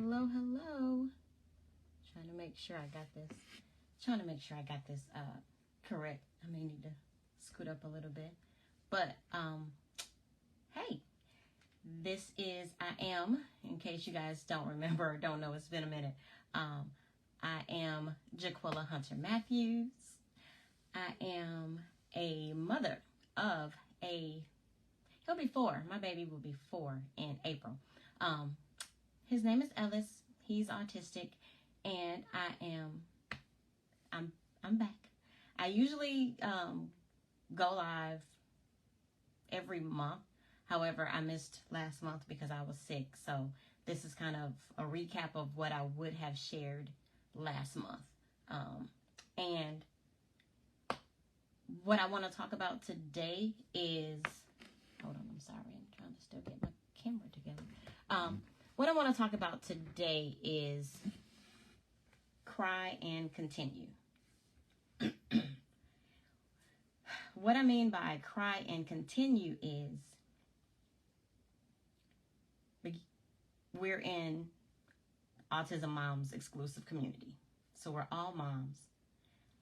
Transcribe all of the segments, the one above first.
Hello, hello. Trying to make sure I got this correct. I may need to scoot up a little bit. But hey, this is I am, in case you guys don't remember or don't know, it's been a minute. I am GaQuilla Hunter-Mathews. I am a mother of he'll be 4. My baby will be 4 in April. His name is Ellis. He's autistic, and I'm back. I usually go live every month. However, I missed last month because I was sick. So this is kind of a recap of what I would have shared last month. And what I want to talk about today is, hold on, I'm sorry. I'm trying to still get my camera together. What I want to talk about today is cry and continue. What I mean by cry and continue is we're in Autism Moms exclusive community. So we're all moms.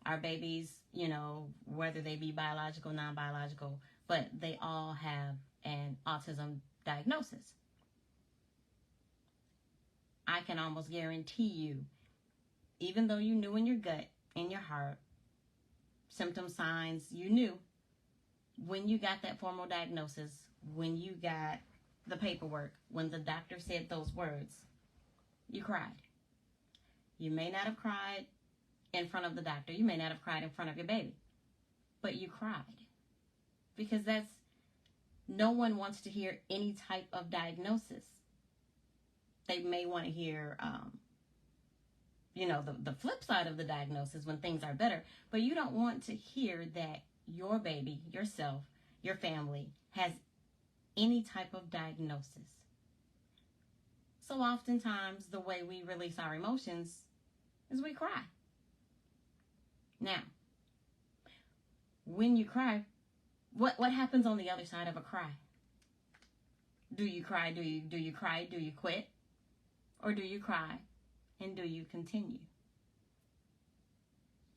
Our babies, you know, whether they be biological, non-biological, but they all have an autism diagnosis. I can almost guarantee you, even though you knew in your gut, in your heart, symptom signs, you knew, when you got that formal diagnosis, when you got the paperwork, when the doctor said those words, you cried. You may not have cried in front of the doctor. You may not have cried in front of your baby, but you cried. Because no one wants to hear any type of diagnosis. They may want to hear, the flip side of the diagnosis when things are better. But you don't want to hear that your baby, yourself, your family has any type of diagnosis. So oftentimes the way we release our emotions is we cry. Now, when you cry, what happens on the other side of a cry? Do you cry? Do you cry? Do you quit? Or do you cry and do you continue?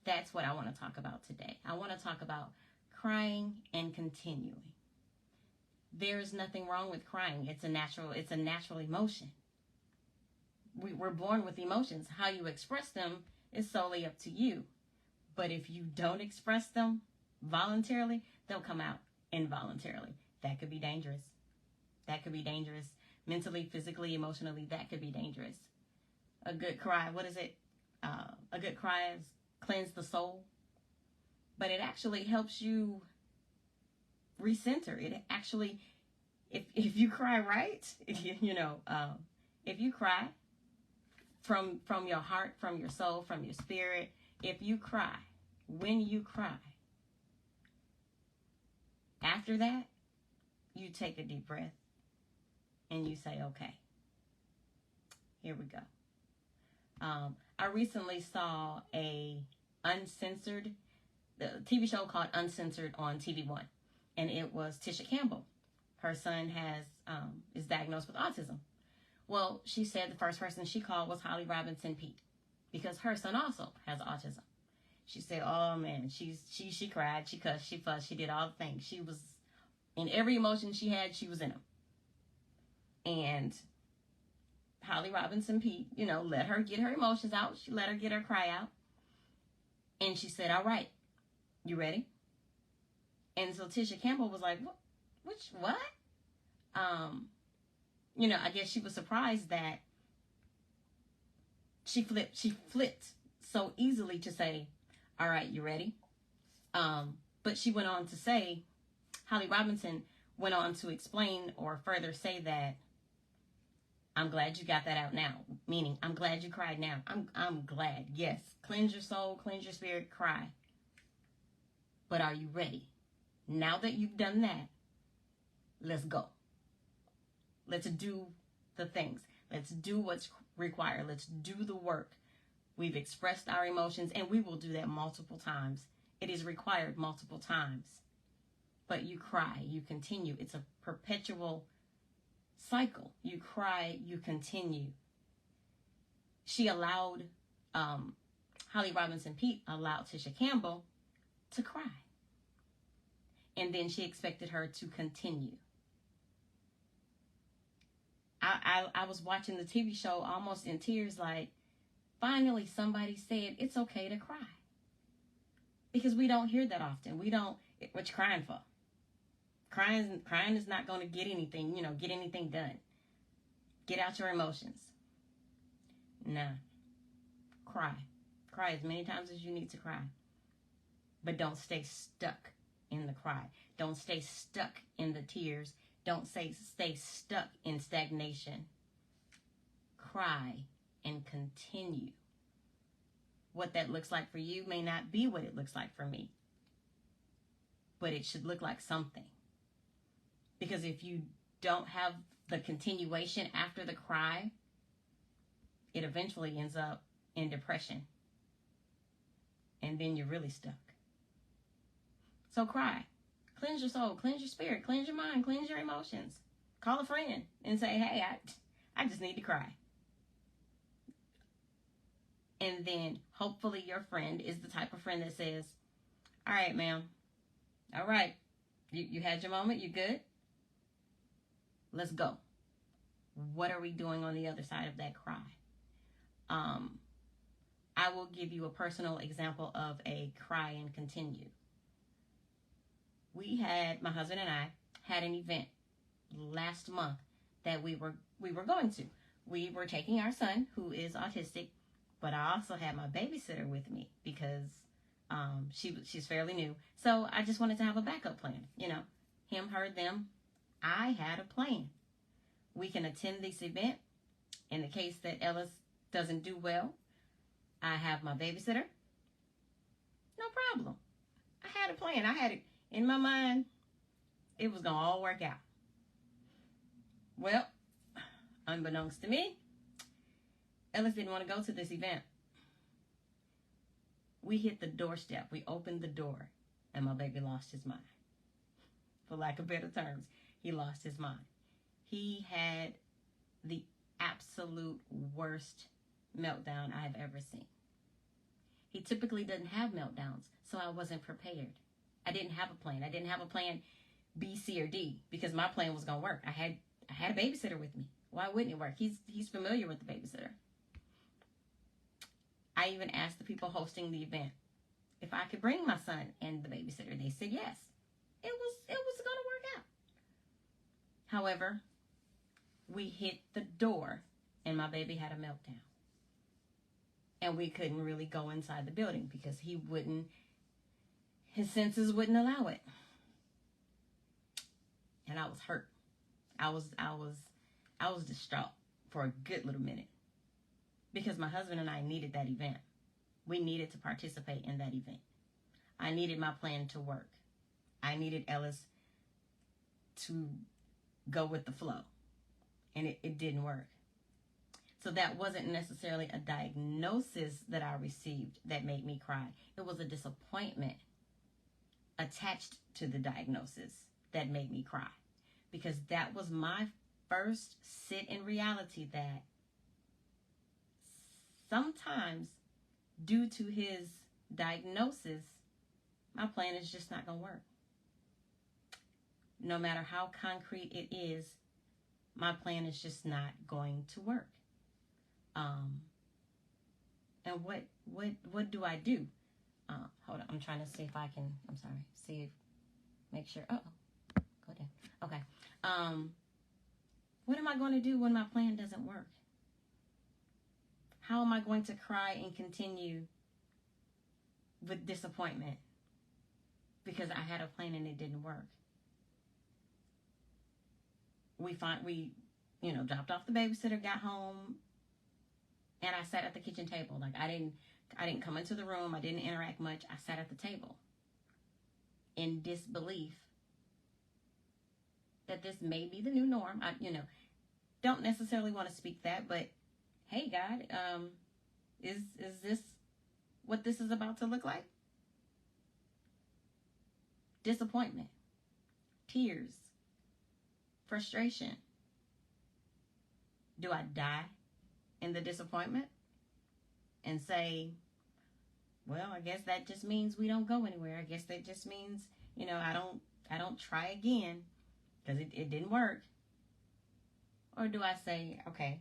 That's what I want to talk about today. I want to talk about crying and continuing. There's nothing wrong with crying. It's a natural emotion. We're born with emotions. How you express them is solely up to you. But if you don't express them voluntarily, they'll come out involuntarily. That could be dangerous. That could be dangerous. Mentally, physically, emotionally, that could be dangerous. A good cry, what is it? A good cry is cleanse the soul. But it actually helps you recenter. It actually, if you cry right, if you cry from your heart, from your soul, from your spirit, if you cry, when you cry, after that, you take a deep breath and you say, okay, here we go. I recently saw the TV show called Uncensored on TV One, and it was Tisha Campbell. Her son is diagnosed with autism. Well, she said the first person she called was Holly Robinson Peete, because her son also has autism. She said, oh man, she cried, she cussed, she fussed, she did all the things. She was in every emotion she had, she was in them. And Holly Robinson Peete, let her get her emotions out. She let her get her cry out. And she said, all right, you ready? And so Tisha Campbell was like, what? I guess she was surprised that she flipped so easily to say, all right, you ready? But she went on to say, Holly Robinson went on to explain or further say that, I'm glad you got that out now. Meaning, I'm glad you cried now. I'm glad. Yes. Cleanse your soul, cleanse your spirit, cry. But are you ready? Now that you've done that, let's go. Let's do the things. Let's do what's required. Let's do the work. We've expressed our emotions, and we will do that multiple times. It is required multiple times. But you cry, you continue. It's a perpetual cycle. You cry, you continue. she allowed, Holly Robinson Peete allowed Tisha Campbell to cry. And then she expected her to continue. I was watching the TV show almost in tears, like, finally somebody said it's okay to cry. Because we don't hear that often. What you crying for? Crying is not going to get anything, get anything done. Get out your emotions. Nah. Cry. Cry as many times as you need to cry. But don't stay stuck in the cry. Don't stay stuck in the tears. Don't stay stuck in stagnation. Cry and continue. What that looks like for you may not be what it looks like for me. But it should look like something. Because if you don't have the continuation after the cry, it eventually ends up in depression. And then you're really stuck. So cry. Cleanse your soul, cleanse your spirit, cleanse your mind, cleanse your emotions. Call a friend and say, hey, I just need to cry. And then hopefully your friend is the type of friend that says, all right, ma'am. All right. You had your moment. You good? Let's go. What are we doing on the other side of that cry? I will give you a personal example of a cry and continue. My husband and I had an event last month that we were going to. We were taking our son, who is autistic, but I also had my babysitter with me because she's fairly new. So I just wanted to have a backup plan. Him, her, them. I had a plan. We can attend this event. In the case that Ellis doesn't do well, I have my babysitter. No problem. I had a plan. I had it in my mind. It was going to all work out. Well, unbeknownst to me, Ellis didn't want to go to this event. We hit the doorstep. We opened the door, and my baby lost his mind. For lack of better terms, he lost his mind. He had the absolute worst meltdown I have ever seen. He typically doesn't have meltdowns, so I wasn't prepared. I didn't have a plan. I didn't have a plan B, C, or D because my plan was going to work. I had a babysitter with me. Why wouldn't it work? He's familiar with the babysitter. I even asked the people hosting the event if I could bring my son and the babysitter. They said yes. It was going to work out. However, we hit the door and my baby had a meltdown. And we couldn't really go inside the building because his senses wouldn't allow it. And I was hurt. I was distraught for a good little minute because my husband and I needed that event. We needed to participate in that event. I needed my plan to work. I needed Ellis to go with the flow. And it didn't work. So that wasn't necessarily a diagnosis that I received that made me cry. It was a disappointment attached to the diagnosis that made me cry. Because that was my first sit in reality that sometimes due to his diagnosis, my plan is just not going to work. No matter how concrete it is, my plan is just not going to work. And what do I do? Hold on, I'm trying to see if I can, make sure, go down. Okay. What am I going to do when my plan doesn't work? How am I going to cry and continue with disappointment because I had a plan and it didn't work? We dropped off the babysitter, got home, and I sat at the kitchen table. Like I didn't come into the room. I didn't interact much. I sat at the table in disbelief that this may be the new norm. I don't necessarily want to speak that, but hey, God, is this what this is about to look like? Disappointment, tears, frustration. Do I die in the disappointment? and say, well, I guess that just means we don't go anywhere. I guess that just means, I don't try again because it didn't work? Or do I say, okay,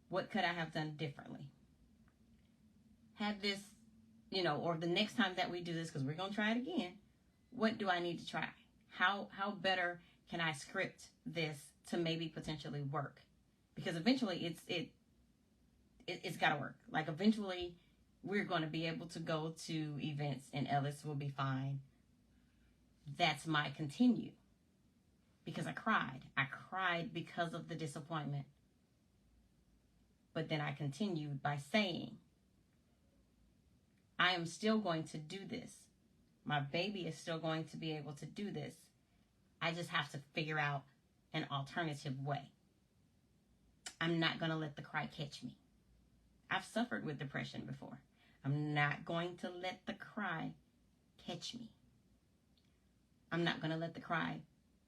what could I have done differently? Have this, or the next time that we do this, because we're going to try it again, what do I need to try? How better can I script this to maybe potentially work? Because eventually it's got to work. Like, eventually we're going to be able to go to events and Ellis will be fine. That's my continue. Because I cried. I cried because of the disappointment. But then I continued by saying, I am still going to do this. My baby is still going to be able to do this. I just have to figure out an alternative way. I'm not going to let the cry catch me. I've suffered with depression before. I'm not going to let the cry catch me. I'm not going to let the cry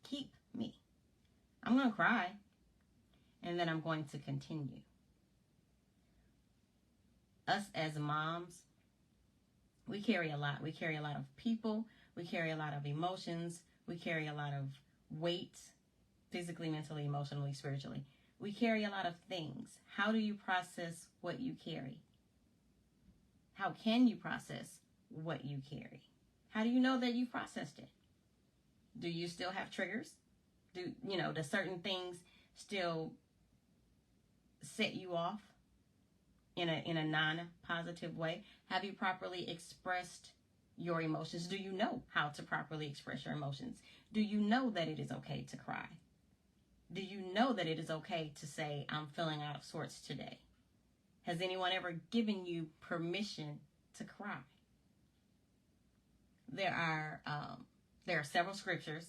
keep me. I'm going to cry, and then I'm going to continue. Us as moms, we carry a lot. We carry a lot of people. We carry a lot of emotions. We carry a lot of weight, physically, mentally, emotionally, spiritually. We carry a lot of things. How do you process what you carry? How can you process what you carry? How do you know that you've processed it? Do you still have triggers? Do certain things still set you off in a non-positive way? Have you properly expressed your emotions? Do you know how to properly express your emotions? Do you know that it is okay to cry? Do you know that it is okay to say, I'm feeling out of sorts today? Has anyone ever given you permission to cry? There are several scriptures,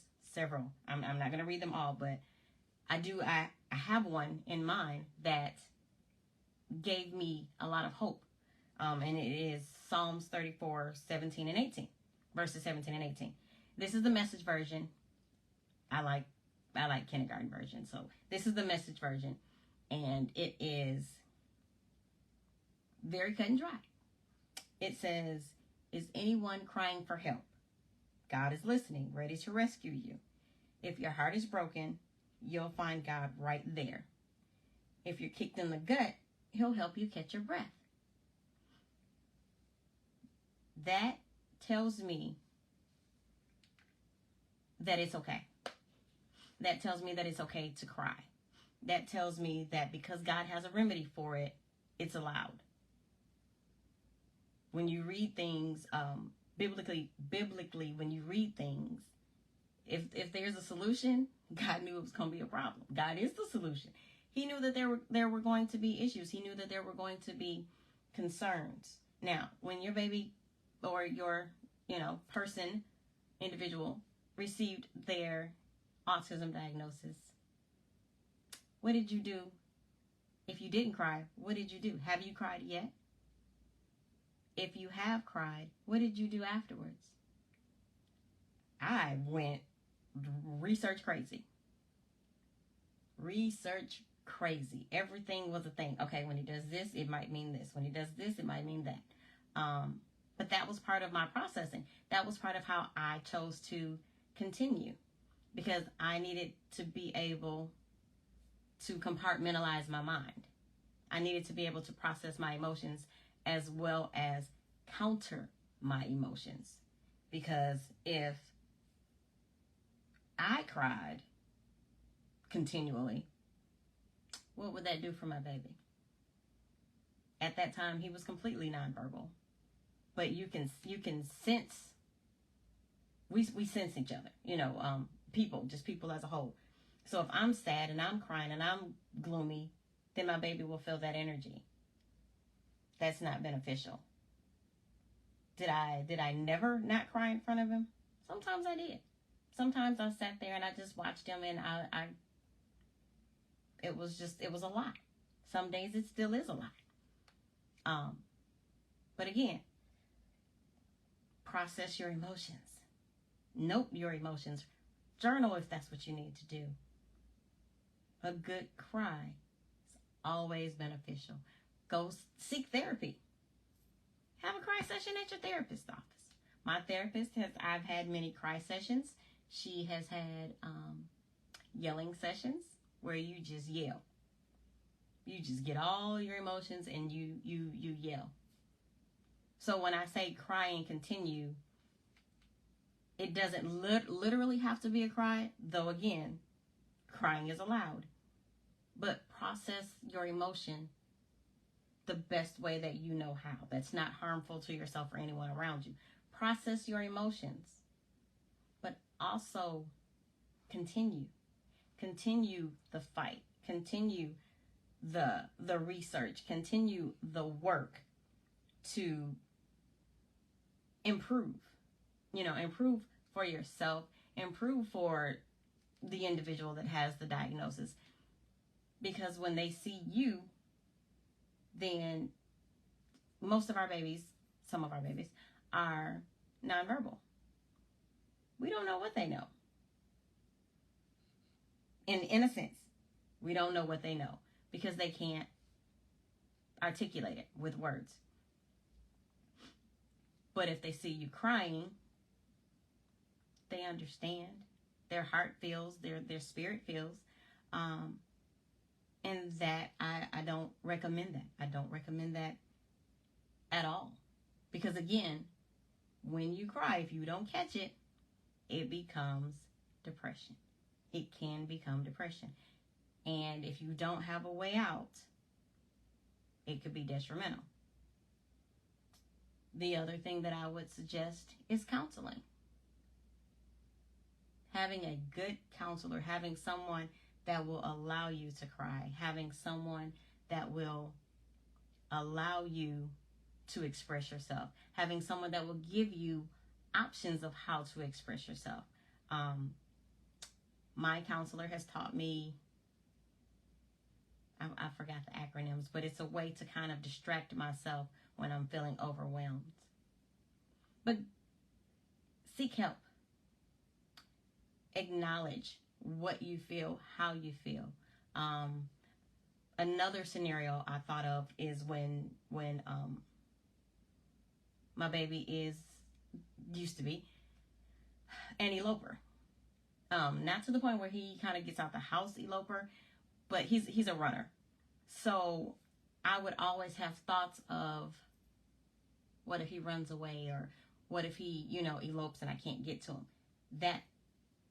I'm not going to read them all, but I have one in mind that gave me a lot of hope. And it is Psalms 34, 17 and 18, verses 17 and 18. This is the Message version. I like kindergarten version. So this is the Message version, and it is very cut and dry. It says, is anyone crying for help? God is listening, ready to rescue you. If your heart is broken, you'll find God right there. If you're kicked in the gut, he'll help you catch your breath. That tells me that it's okay. That tells me that it's okay to cry. That tells me that because God has a remedy for it, it's allowed. When you read things, biblically, when you read things, if there's a solution, God knew it was going to be a problem. God is the solution. He knew that there were going to be issues. He knew that there were going to be concerns. Now, when your baby or your, individual received their autism diagnosis, what did you do? If you didn't cry, what did you do? Have you cried yet? If you have cried, what did you do afterwards? I went research crazy. Everything was a thing. Okay, when he does this, it might mean this. When he does this, it might mean that. But that was part of my processing. That was part of how I chose to continue, because I needed to be able to compartmentalize my mind. I needed to be able to process my emotions as well as counter my emotions. Because if I cried continually, what would that do for my baby? At that time, he was completely nonverbal. But you can sense, we sense each other, people as a whole. So if I'm sad and I'm crying and I'm gloomy, then my baby will feel that energy. That's not beneficial. Did I never not cry in front of him? Sometimes I did. Sometimes I sat there and I just watched him, and it was a lot. Some days it still is a lot. But again, process your emotions. Note your emotions. Journal if that's what you need to do. A good cry is always beneficial. go seek therapy. Have a cry session at your therapist's office. My therapist I've had many cry sessions. She has had yelling sessions where you just yell. You just get all your emotions and you yell. So when I say cry and continue, it doesn't literally have to be a cry, though again, crying is allowed. But process your emotion the best way that you know how. That's not harmful to yourself or anyone around you. Process your emotions, but also continue. Continue the fight. Continue the research. Continue the work to improve. Improve for yourself. Improve for the individual that has the diagnosis. Because when they see you, then most of our babies, some of our babies, are nonverbal. We don't know what they know. In a sense, we don't know what they know because they can't articulate it with words. But if they see you crying, they understand. Their heart feels, their spirit feels. And that I don't recommend that. I don't recommend that at all. Because again, when you cry, if you don't catch it, it becomes depression. It can become depression. And if you don't have a way out, it could be detrimental. The other thing that I would suggest is counseling. Having a good counselor, having someone that will allow you to cry, having someone that will allow you to express yourself, having someone that will give you options of how to express yourself. My counselor has taught me, I forgot the acronyms, but it's a way to kind of distract myself when I'm feeling overwhelmed. But seek help. Acknowledge what you feel, how you feel. Another scenario I thought of is when my baby used to be an eloper. Not to the point where he kind of gets out the house eloper, but he's a runner. So I would always have thoughts of, what if he runs away, or what if he, elopes and I can't get to him? That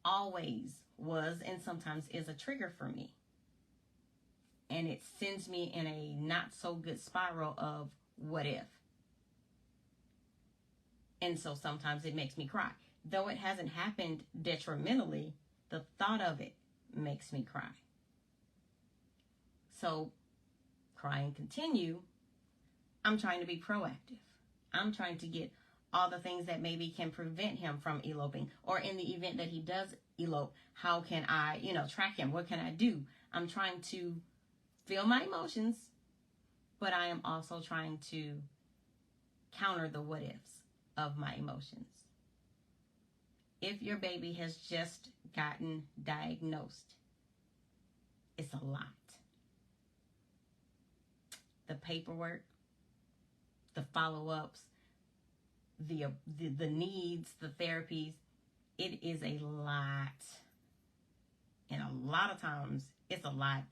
always was and sometimes is a trigger for me. And it sends me in a not so good spiral of what if. And so sometimes it makes me cry. Though it hasn't happened detrimentally, the thought of it makes me cry. So, cry and continue. I'm trying to be proactive. I'm trying to get all the things that maybe can prevent him from eloping. Or in the event that he does elope, how can I, track him? What can I do? I'm trying to feel my emotions, but I am also trying to counter the what ifs of my emotions. If your baby has just gotten diagnosed, it's a lot. The paperwork, the follow-ups, the needs, the therapies, it is a lot. And a lot of times, it's a lot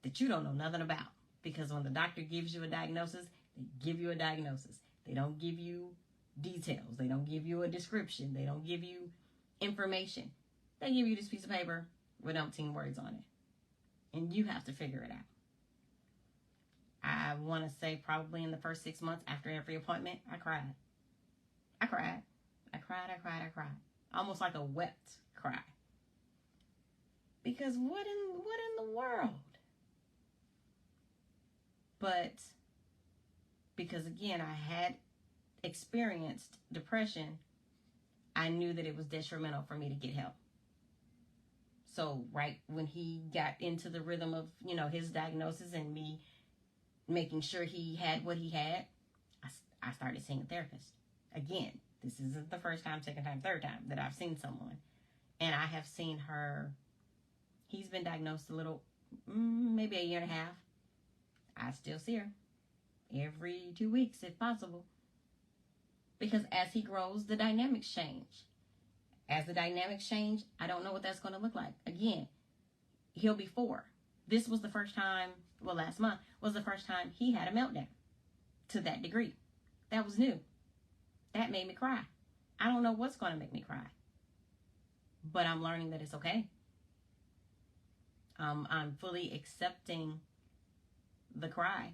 that you don't know nothing about. Because when the doctor gives you a diagnosis, they give you a diagnosis. They don't give you details. They don't give you a description. They don't give you information. They give you this piece of paper with umpteen words on it. And you have to figure it out. I want to say probably in the first 6 months after every appointment, I cried. I cried. Almost like a wept cry. Because what in the world? But because again, I had experienced depression, I knew that it was detrimental for me to get help. So right when he got into the rhythm of, his diagnosis and me making sure he had what he had, I started seeing a therapist. Again, this isn't the first time, second time, third time that I've seen someone. And I have seen her, he's been diagnosed a little, maybe a year and a half. I still see her. every 2 weeks if possible. Because as he grows, the dynamics change. As the dynamics change, I don't know what that's going to look like. Again, he'll be 4. This was the first time, well, last month was the first time he had a meltdown to that degree. That was new. That made me cry. I don't know what's going to make me cry. But I'm learning that it's okay. I'm fully accepting the cry.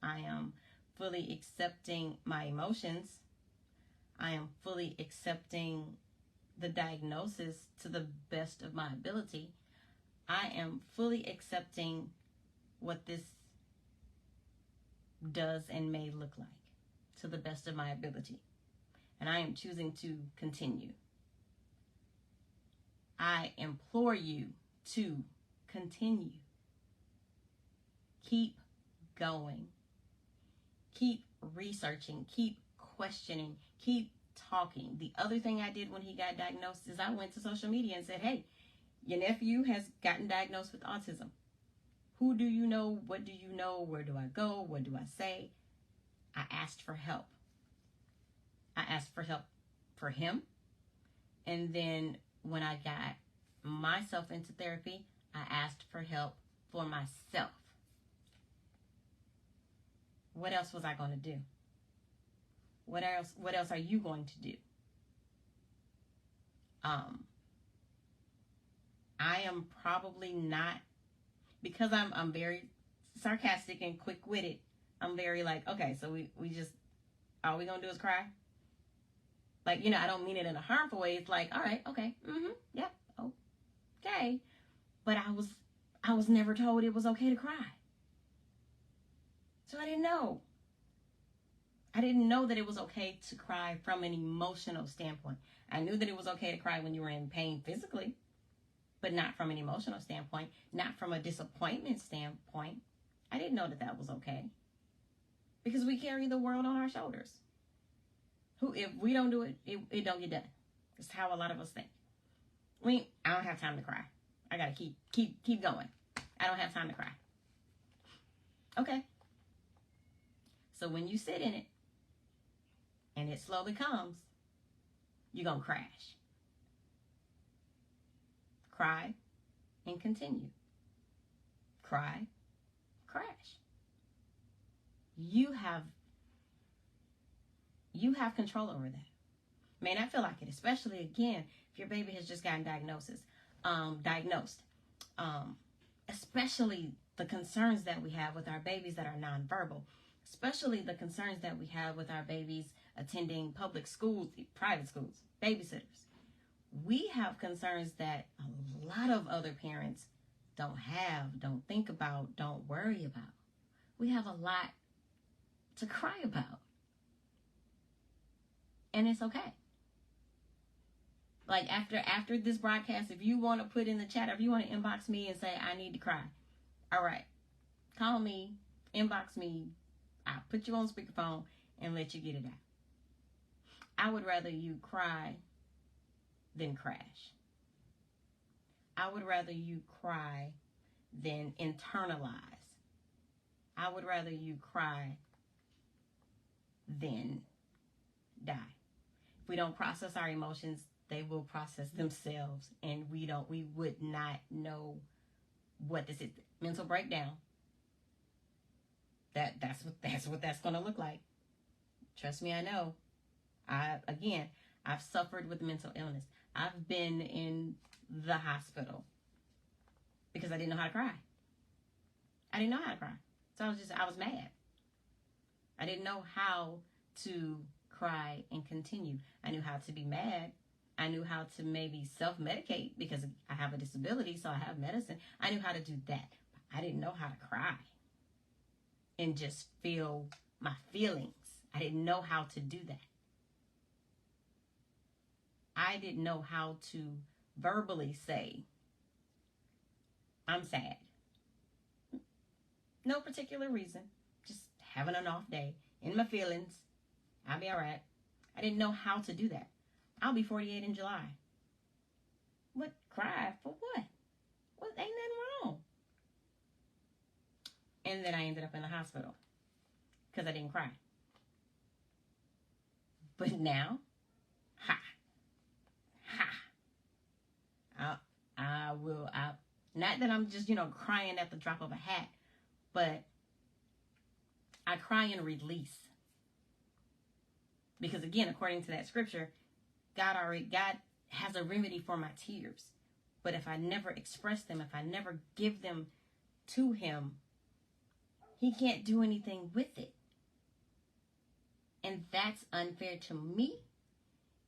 I am fully accepting my emotions. I am fully accepting the diagnosis to the best of my ability. I am fully accepting what this does and may look like to the best of my ability. And I am choosing to continue. I implore you to continue. Keep going. Keep researching. Keep questioning. Keep talking. The other thing I did when he got diagnosed is I went to social media and said, hey, your nephew has gotten diagnosed with autism. Who do you know? What do you know? Where do I go? What do I say? I asked for help. I asked for help for him. And then when I got myself into therapy, I asked for help for myself. What else was I going to do? What else are you going to do? I am probably not, because I'm very sarcastic and quick-witted. I'm very like, okay, so we just, all we gonna do is cry? Like, you know, I don't mean it in a harmful way. It's like, all right, okay, yeah, okay. But I was never told it was okay to cry. So I didn't know. I didn't know that it was okay to cry from an emotional standpoint. I knew that it was okay to cry when you were in pain physically, but not from an emotional standpoint, not from a disappointment standpoint. I didn't know that that was okay. Because we carry the world on our shoulders. If we don't do it, it don't get done. That's how a lot of us think. I don't have time to cry. I gotta keep going. I don't have time to cry. Okay. So when you sit in it, and it slowly comes, you're gonna crash. Cry and continue. Cry, crash. You have control over that. May not feel like it, especially again if your baby has just gotten diagnosed. Especially the concerns that we have with our babies that are nonverbal, especially the concerns that we have with our babies attending public schools, private schools, babysitters. We have concerns that a lot of other parents don't have, don't think about, don't worry about. We have a lot to cry about. And it's okay. Like after this broadcast, if you want to put in the chat, or if you want to inbox me and say, I need to cry. All right. Call me, inbox me. I'll put you on speakerphone and let you get it out. I would rather you cry than crash. I would rather you cry than internalize. I would rather you cry than die. If we don't process our emotions, they will process themselves, and we would not know what this is. Mental breakdown. That's what that's going to look like. Trust me, I know. I've suffered with mental illness. I've been in the hospital because I didn't know how to cry. I didn't know how to cry. So I was mad. I didn't know how to cry and continue. I knew how to be mad. I knew how to maybe self-medicate because I have a disability, so I have medicine. I knew how to do that. But I didn't know how to cry and just feel my feelings. I didn't know how to do that. I didn't know how to verbally say, I'm sad. No particular reason. Just having an off day. In my feelings. I'll be all right. I didn't know how to do that. I'll be 48 in July. What? Cry? For what? What? Ain't nothing wrong. And then I ended up in the hospital. because I didn't cry. But now, I will, not that I'm just, crying at the drop of a hat, but I cry in release. Because again, according to that scripture, God has a remedy for my tears. But if I never express them, if I never give them to him, he can't do anything with it. And that's unfair to me.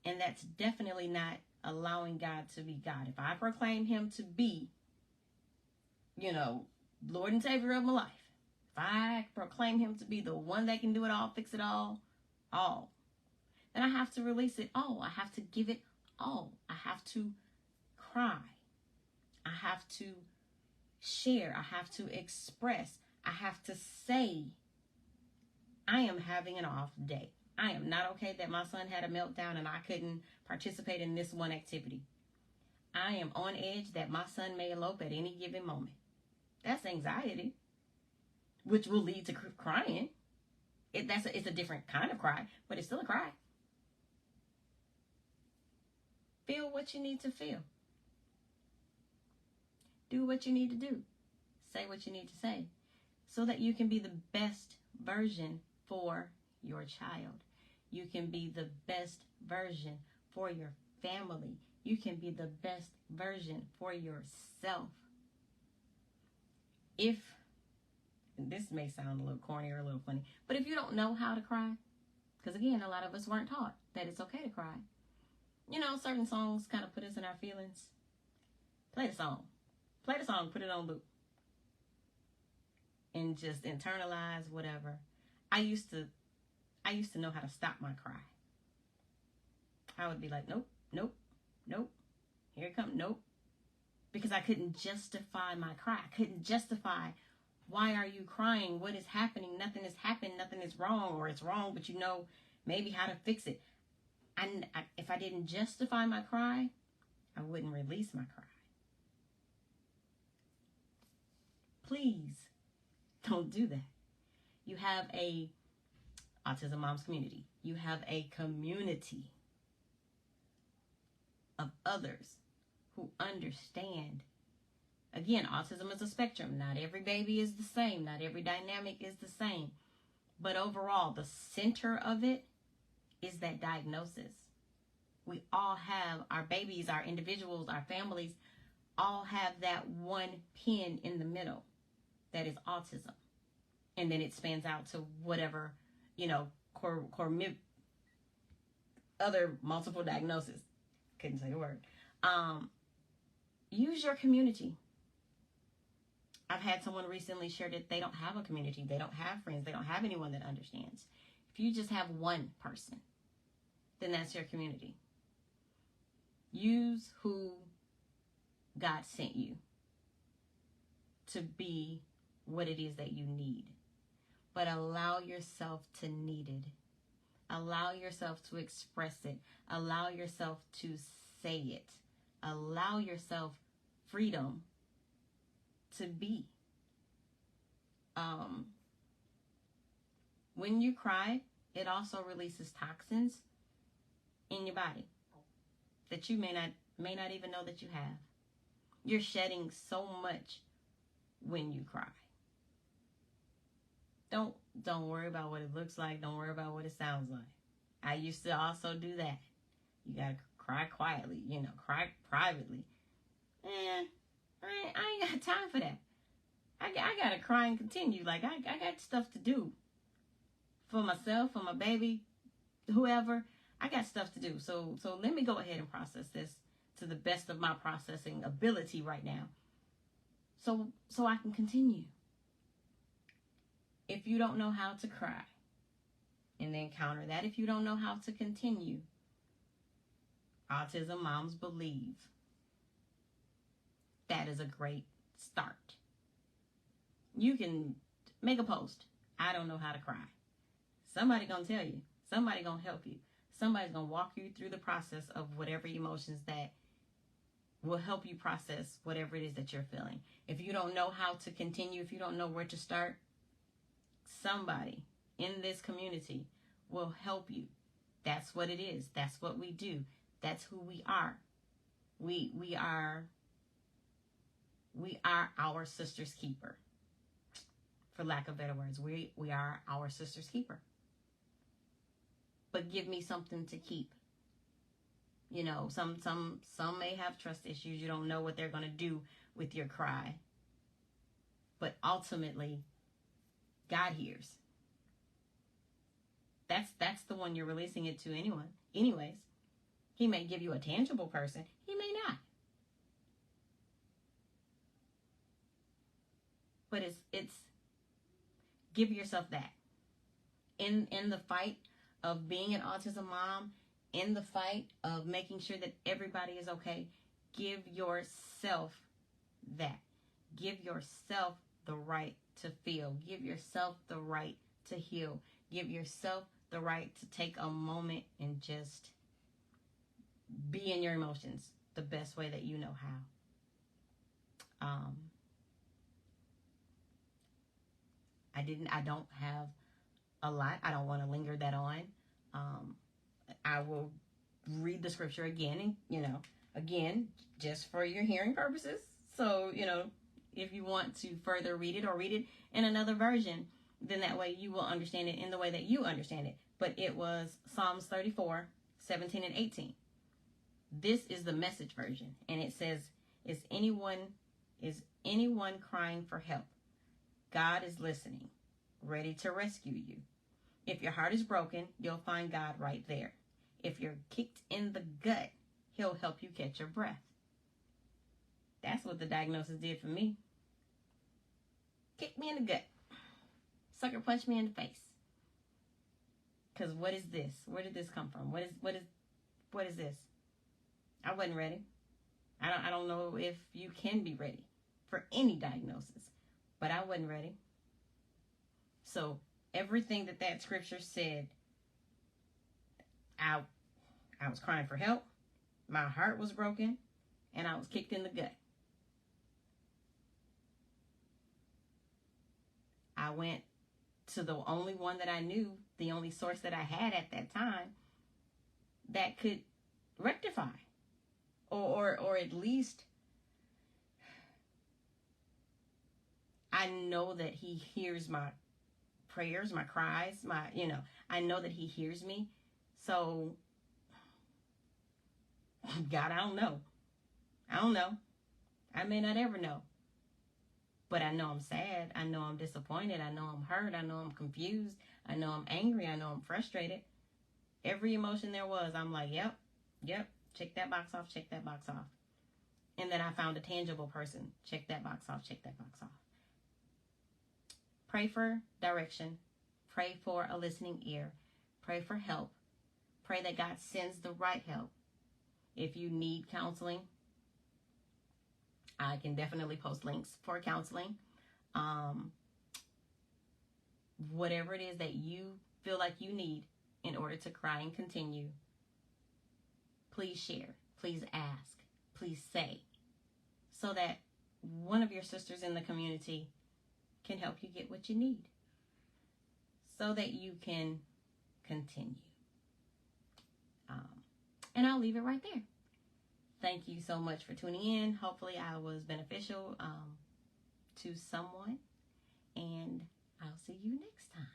And that's definitely not allowing God to be God. If I proclaim him to be, Lord and Savior of my life, if I proclaim him to be the one that can do it all, fix it all, then I have to release it all. I have to give it all. I have to cry. I have to share. I have to express. I have to say, I am having an off day. I am not okay that my son had a meltdown and I couldn't participate in this one activity. I am on edge that my son may elope at any given moment. That's anxiety, which will lead to crying. It's a different kind of cry, but it's still a cry. Feel what you need to feel. Do what you need to do. Say what you need to say so that you can be the best version for your child. You can be the best version for your family. You can be the best version for yourself. This may sound a little corny or a little funny, but if you don't know how to cry, because again, a lot of us weren't taught that it's okay to cry. Certain songs kind of put us in our feelings. Play the song, put it on loop, and just internalize whatever. I used to know how to stop my cry. I would be like, nope, nope, nope. Here it comes, nope. Because I couldn't justify my cry. I couldn't justify, why are you crying? What is happening? Nothing has happened. Nothing is wrong, or it's wrong, but maybe how to fix it. If I didn't justify my cry, I wouldn't release my cry. Please don't do that. You have a Autism Moms community. You have a community of others who understand. Again, autism is a spectrum. Not every baby is the same. Not every dynamic is the same. But overall, the center of it is that diagnosis. We all have, our babies, our individuals, our families, all have that one pin in the middle that is autism. And then it spans out to whatever, other multiple diagnoses. Couldn't say the word. Use your community. I've had someone recently share that they don't have a community. They don't have friends. They don't have anyone that understands. If you just have one person, then that's your community. Use who God sent you to be what it is that you need. But allow yourself to need it. Allow yourself to express it. Allow yourself to say it. Allow yourself freedom to be. When you cry, it also releases toxins in your body that you may not even know that you have. You're shedding so much when you cry. Don't worry about what it looks like. Don't worry about what it sounds like. I used to also do that. You gotta cry quietly, cry privately. I ain't got time for that. I gotta cry and continue. Like, I got stuff to do for myself, for my baby, whoever. I got stuff to do. So let me go ahead and process this to the best of my processing ability right now. So I can continue. If you don't know how to cry, and then counter that, if you don't know how to continue, Autism Moms believe that is a great start. You can make a post. I don't know how to cry. Somebody gonna tell you. Somebody gonna help you. Somebody's gonna walk you through the process of whatever emotions that will help you process whatever it is that you're feeling. If you don't know how to continue, if you don't know where to start, somebody in this community will help you. That's what it is. That's what we do. That's who we are. We are our sister's keeper. For lack of better words, we are our sister's keeper. But give me something to keep. You know, some may have trust issues. You don't know what they're going to do with your cry. But ultimately, God hears. That's the one you're releasing it to anyways. He may give you a tangible person. He may not. But it's give yourself that. In the fight of being an autism mom, in the fight of making sure that everybody is okay, give yourself that. Give yourself the right to feel. Give yourself the right to heal. Give yourself the right to take a moment and just be in your emotions the best way that you know how. I don't have a lot. I don't want to linger that on. I will read the scripture again, and, again, just for your hearing purposes. So, if you want to further read it or read it in another version, then that way you will understand it in the way that you understand it. But it was Psalms 34, 17 and 18. This is the Message version. And it says, is anyone crying for help? God is listening, ready to rescue you. If your heart is broken, you'll find God right there. If you're kicked in the gut, he'll help you catch your breath. That's what the diagnosis did for me. Kick me in the gut. Sucker punch me in the face. Because what is this? Where did this come from? What is this? I wasn't ready. I don't know if you can be ready for any diagnosis, but I wasn't ready. So everything that scripture said, I was crying for help. My heart was broken, and I was kicked in the gut. I went to the only one that I knew, the only source that I had at that time that could rectify or at least I know that he hears my prayers, my cries, I know that he hears me. So God, I don't know. I may not ever know. But I know I'm sad. I know I'm disappointed. I know I'm hurt. I know I'm confused. I know I'm angry. I know I'm frustrated. Every emotion there was, I'm like, yep. Check that box off. Check that box off. And then I found a tangible person. Check that box off. Check that box off. Pray for direction. Pray for a listening ear. Pray for help. Pray that God sends the right help. If you need counseling, I can definitely post links for counseling. Whatever it is that you feel like you need in order to cry and continue, please share, please ask, please say, so that one of your sisters in the community can help you get what you need so that you can continue. And I'll leave it right there. Thank you so much for tuning in. Hopefully I was beneficial to someone, and I'll see you next time.